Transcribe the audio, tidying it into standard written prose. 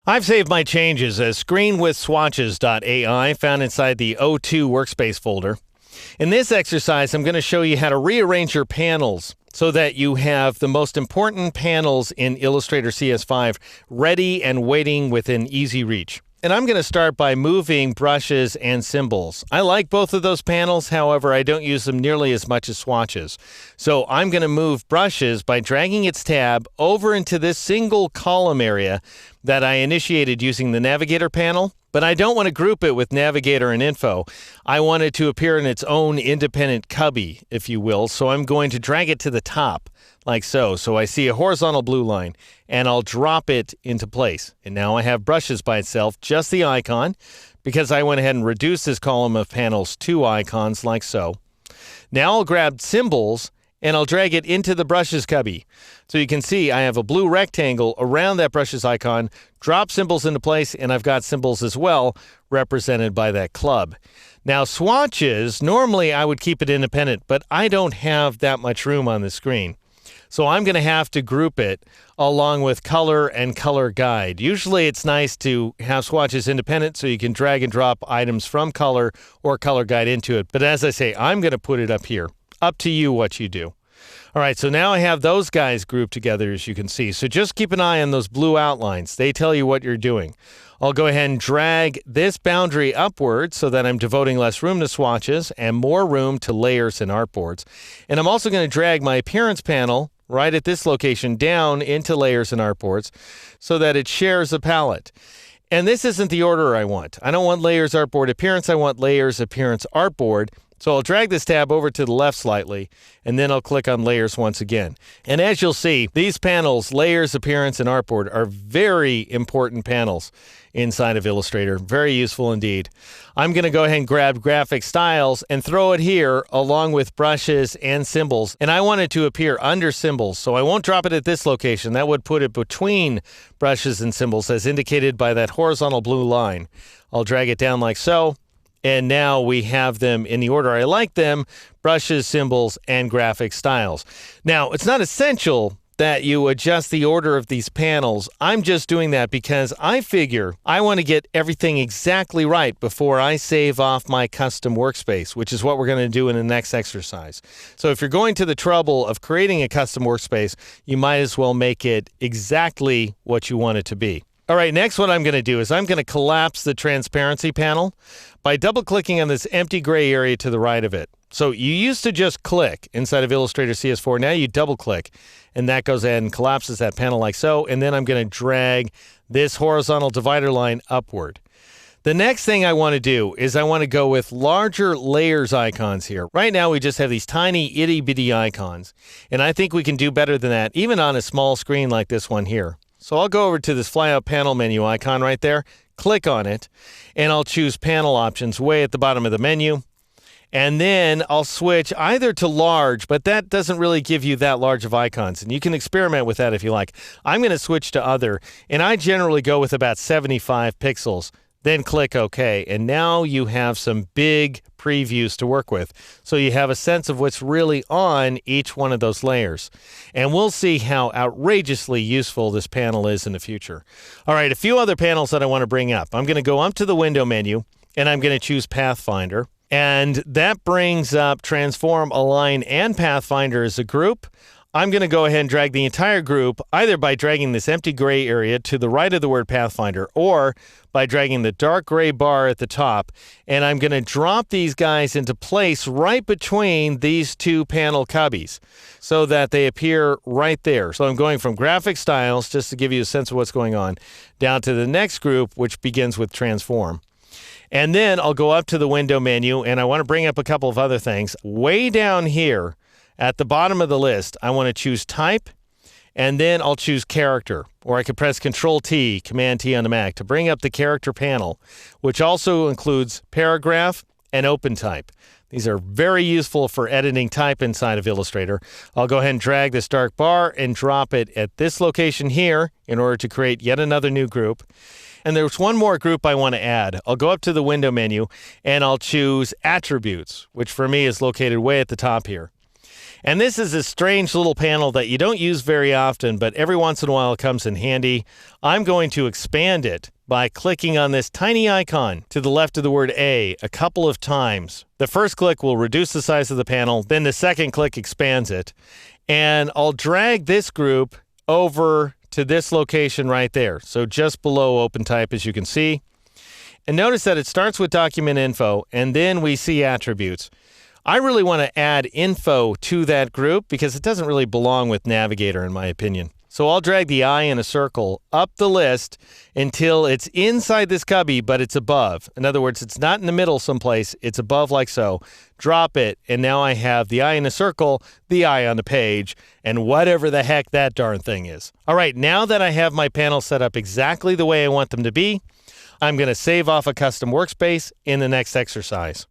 I've saved my changes as screenwithswatches.ai found inside the O2 workspace folder. In this exercise, I'm going to show you how to rearrange your panels so that you have the most important panels in Illustrator CS5 ready and waiting within easy reach. And I'm going to start by moving brushes and symbols. I like both of those panels, however, I don't use them nearly as much as swatches. So I'm going to move brushes by dragging its tab over into this single column area that I initiated using the Navigator panel. But I don't want to group it with Navigator and Info. I want it to appear in its own independent cubby, if you will. So I'm going to drag it to the top, like so. So I see a horizontal blue line, and I'll drop it into place. And now I have brushes by itself, just the icon, because I went ahead and reduced this column of panels to icons, like so. Now I'll grab symbols, and I'll drag it into the brushes cubby. So you can see I have a blue rectangle around that brushes icon, drop symbols into place, and I've got symbols as well represented by that club. Now swatches, normally I would keep it independent, but I don't have that much room on the screen. So I'm going to have to group it along with color and color guide. Usually it's nice to have swatches independent so you can drag and drop items from color or color guide into it. But as I say, I'm going to put it up here. Up to you what you do. All right, so now I have those guys grouped together, as you can see. So just keep an eye on those blue outlines. They tell you what you're doing. I'll go ahead and drag this boundary upward so that I'm devoting less room to swatches and more room to layers and artboards. And I'm also going to drag my appearance panel right at this location down into layers and artboards so that it shares a palette. And this isn't the order I want. I don't want layers, artboard, appearance. I want layers, appearance, artboard. So I'll drag this tab over to the left slightly, and then I'll click on layers once again. And as you'll see, these panels, layers, appearance, and artboard, are very important panels inside of Illustrator. Very useful indeed. I'm going to go ahead and grab graphic styles and throw it here along with brushes and symbols. And I want it to appear under symbols, so I won't drop it at this location. That would put it between brushes and symbols as indicated by that horizontal blue line. I'll drag it down like so. And now we have them in the order I like them, brushes, symbols, and graphic styles. Now, it's not essential that you adjust the order of these panels. I'm just doing that because I figure I want to get everything exactly right before I save off my custom workspace, which is what we're going to do in the next exercise. So if you're going to the trouble of creating a custom workspace, you might as well make it exactly what you want it to be. All right, next what I'm going to do is I'm going to collapse the transparency panel by double-clicking on this empty gray area to the right of it. So you used to just click inside of Illustrator CS4. Now you double-click, and that goes ahead and collapses that panel like so. And then I'm going to drag this horizontal divider line upward. The next thing I want to do is I want to go with larger layers icons here. Right now we just have these tiny itty-bitty icons, and I think we can do better than that, even on a small screen like this one here. So I'll go over to this flyout panel menu icon right there, click on it, and I'll choose panel options way at the bottom of the menu. And then I'll switch either to large, but that doesn't really give you that large of icons. And you can experiment with that if you like. I'm going to switch to other, and I generally go with about 75 pixels. Then click OK, and now you have some big previews to work with. So you have a sense of what's really on each one of those layers. And we'll see how outrageously useful this panel is in the future. All right, a few other panels that I want to bring up. I'm going to go up to the window menu, and I'm going to choose Pathfinder. And that brings up Transform, Align, and Pathfinder as a group. I'm going to go ahead and drag the entire group either by dragging this empty gray area to the right of the word Pathfinder or by dragging the dark gray bar at the top. And I'm going to drop these guys into place right between these two panel cubbies so that they appear right there. So I'm going from graphic styles, just to give you a sense of what's going on, down to the next group, which begins with Transform. And then I'll go up to the window menu, and I want to bring up a couple of other things. Way down here, at the bottom of the list, I want to choose Type, and then I'll choose Character. Or I could press Control-T, Command-T on the Mac to bring up the Character panel, which also includes Paragraph and OpenType. These are very useful for editing type inside of Illustrator. I'll go ahead and drag this dark bar and drop it at this location here in order to create yet another new group. And there's one more group I want to add. I'll go up to the window menu, and I'll choose Attributes, which for me is located way at the top here. And this is a strange little panel that you don't use very often, but every once in a while it comes in handy. I'm going to expand it by clicking on this tiny icon to the left of the word A couple of times. The first click will reduce the size of the panel, then the second click expands it. And I'll drag this group over to this location right there. So just below OpenType, as you can see. And notice that it starts with document info, and then we see attributes. I really want to add info to that group because it doesn't really belong with Navigator, in my opinion. So I'll drag the eye in a circle up the list until it's inside this cubby, but it's above. In other words, it's not in the middle someplace. It's above like so. Drop it, and now I have the eye in a circle, the eye on the page, and whatever the heck that darn thing is. All right, now that I have my panels set up exactly the way I want them to be, I'm going to save off a custom workspace in the next exercise.